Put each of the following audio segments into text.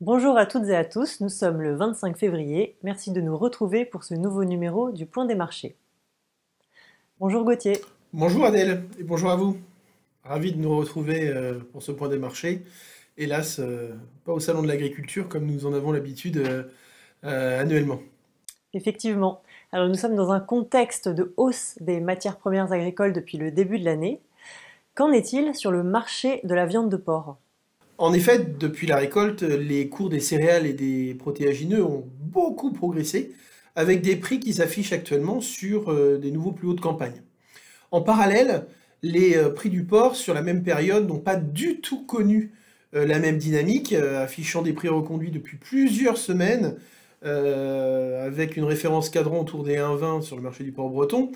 Bonjour à toutes et à tous, nous sommes le 25 février. Merci de nous retrouver pour ce nouveau numéro du Point des marchés. Bonjour Gauthier. Bonjour Adèle et bonjour à vous. Ravi de nous retrouver pour ce point des marchés. Hélas, pas au Salon de l'Agriculture comme nous en avons l'habitude annuellement. Effectivement, alors nous sommes dans un contexte de hausse des matières premières agricoles depuis le début de l'année. Qu'en est-il sur le marché de la viande de porc? En effet, depuis la récolte, les cours des céréales et des protéagineux ont beaucoup progressé, avec des prix qui s'affichent actuellement sur des nouveaux plus hauts de campagne. En parallèle, les prix du porc sur la même période n'ont pas du tout connu la même dynamique, affichant des prix reconduits depuis plusieurs semaines, avec une référence cadran autour des 1,20 sur le marché du porc breton,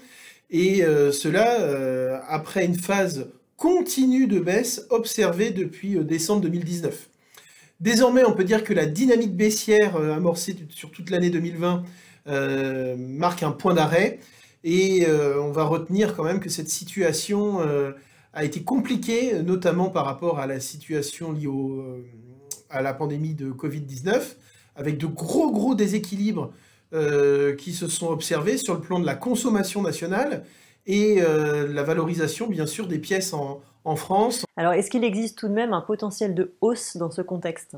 et cela après une phase continue de baisse observée depuis décembre 2019. Désormais, on peut dire que la dynamique baissière amorcée sur toute l'année 2020 marque un point d'arrêt, et on va retenir quand même que cette situation a été compliquée, notamment par rapport à la situation liée à la pandémie de Covid-19, avec de gros déséquilibres qui se sont observés sur le plan de la consommation nationale et la valorisation, bien sûr, des pièces en France. Alors est-ce qu'il existe tout de même un potentiel de hausse dans ce contexte?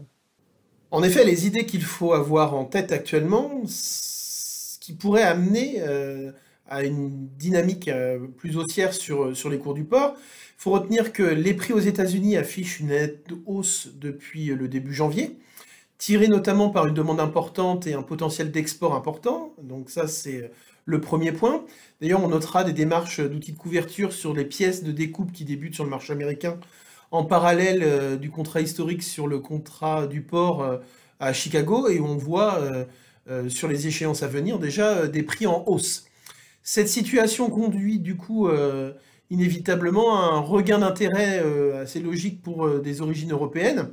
En effet, les idées qu'il faut avoir en tête actuellement, qui pourraient amener à une dynamique plus haussière sur les cours du porc, il faut retenir que les prix aux États-Unis affichent une nette hausse depuis le début janvier, tirée notamment par une demande importante et un potentiel d'export important. Donc ça, c'est le premier point. D'ailleurs, on notera des démarches d'outils de couverture sur les pièces de découpe qui débutent sur le marché américain, en parallèle du contrat historique sur le contrat du port à Chicago, et où on voit sur les échéances à venir déjà des prix en hausse. Cette situation conduit du coup inévitablement à un regain d'intérêt assez logique pour des origines européennes,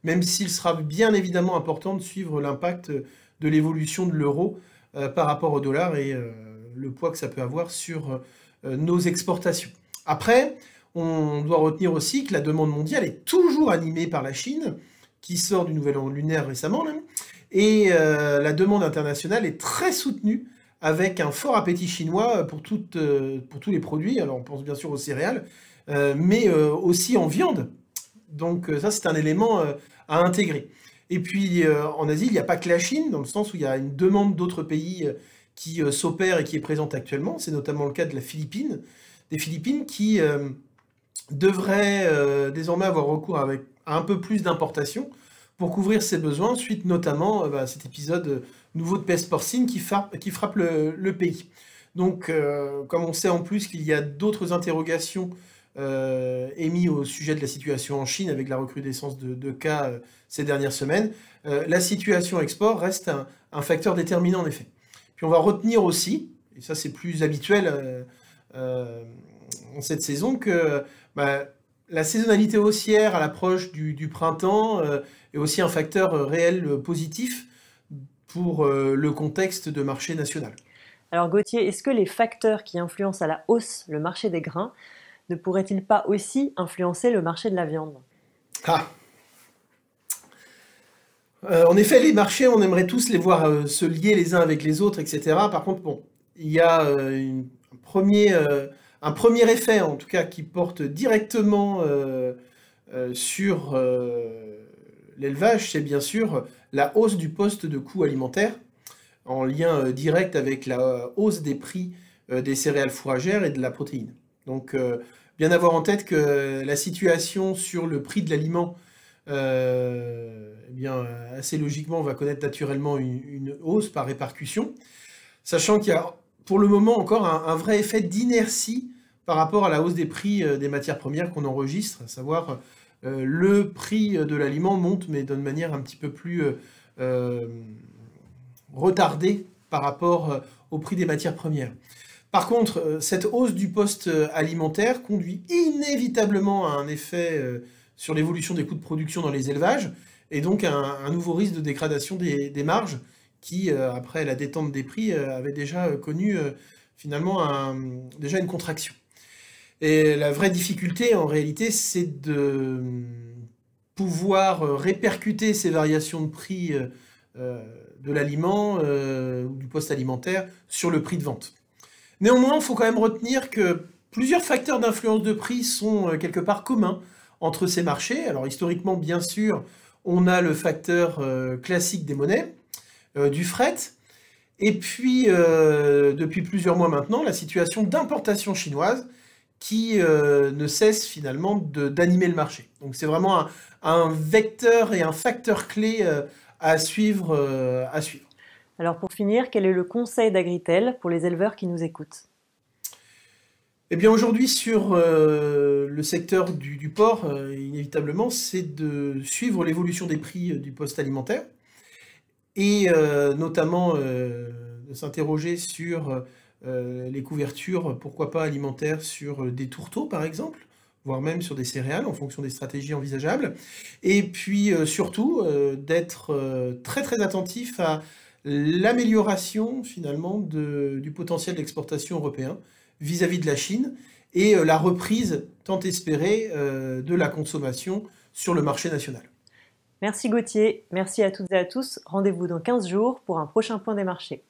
même s'il sera bien évidemment important de suivre l'impact de l'évolution de l'euro par rapport au dollar et le poids que ça peut avoir sur nos exportations. Après, on doit retenir aussi que la demande mondiale est toujours animée par la Chine, qui sort du nouvel an lunaire récemment, même, et la demande internationale est très soutenue, avec un fort appétit chinois pour tous les produits. Alors on pense bien sûr aux céréales, mais aussi en viande. Donc ça, c'est un élément à intégrer. Et puis en Asie, il n'y a pas que la Chine, dans le sens où il y a une demande d'autres pays qui s'opère et qui est présente actuellement. C'est notamment le cas de la Philippine, des Philippines qui devraient désormais avoir recours à un peu plus d'importation pour couvrir ses besoins, suite notamment à cet épisode nouveau de peste porcine qui frappe le pays. Donc, comme on sait en plus qu'il y a d'autres interrogations émises au sujet de la situation en Chine avec la recrudescence de cas ces dernières semaines, la situation export reste un facteur déterminant en effet. Puis on va retenir aussi, et ça c'est plus habituel en cette saison, que la saisonnalité haussière à l'approche du printemps est aussi un facteur réel positif pour le contexte de marché national. Alors Gauthier, est-ce que les facteurs qui influencent à la hausse le marché des grains ne pourraient-ils pas aussi influencer le marché de la viande? Ah. En effet, les marchés, on aimerait tous les voir se lier les uns avec les autres, etc. Par contre, bon, il y a un premier effet, en tout cas, qui porte directement sur l'élevage, c'est bien sûr la hausse du poste de coûts alimentaires, en lien direct avec la hausse des prix des céréales fourragères et de la protéine. Donc, bien avoir en tête que la situation sur le prix de l'aliment, eh bien, assez logiquement, va connaître naturellement une hausse par répercussion, sachant qu'il y a pour le moment encore un vrai effet d'inertie par rapport à la hausse des prix des matières premières qu'on enregistre, à savoir le prix de l'aliment monte, mais d'une manière un petit peu plus retardée par rapport au prix des matières premières. Par contre, cette hausse du poste alimentaire conduit inévitablement à un effet sur l'évolution des coûts de production dans les élevages, et donc un nouveau risque de dégradation des marges qui, après la détente des prix, avait déjà connu finalement déjà une contraction. Et la vraie difficulté, en réalité, c'est pouvoir répercuter ces variations de prix de l'aliment ou du poste alimentaire sur le prix de vente. Néanmoins, il faut quand même retenir que plusieurs facteurs d'influence de prix sont quelque part communs entre ces marchés. Alors historiquement, bien sûr, on a le facteur classique des monnaies, du fret, et puis depuis plusieurs mois maintenant, la situation d'importation chinoise qui ne cesse finalement d'animer le marché. Donc c'est vraiment un vecteur et un facteur clé à suivre, à suivre. Alors pour finir, quel est le conseil d'Agritel pour les éleveurs qui nous écoutent? Eh bien aujourd'hui sur le secteur du porc, inévitablement, c'est de suivre l'évolution des prix du poste alimentaire et notamment de s'interroger sur les couvertures, pourquoi pas alimentaires, sur des tourteaux par exemple, voire même sur des céréales en fonction des stratégies envisageables. Et puis surtout d'être très très attentif à l'amélioration finalement du potentiel d'exportation européen vis-à-vis de la Chine et la reprise tant espérée de la consommation sur le marché national. Merci Gauthier, merci à toutes et à tous. Rendez-vous dans 15 jours pour un prochain point des marchés.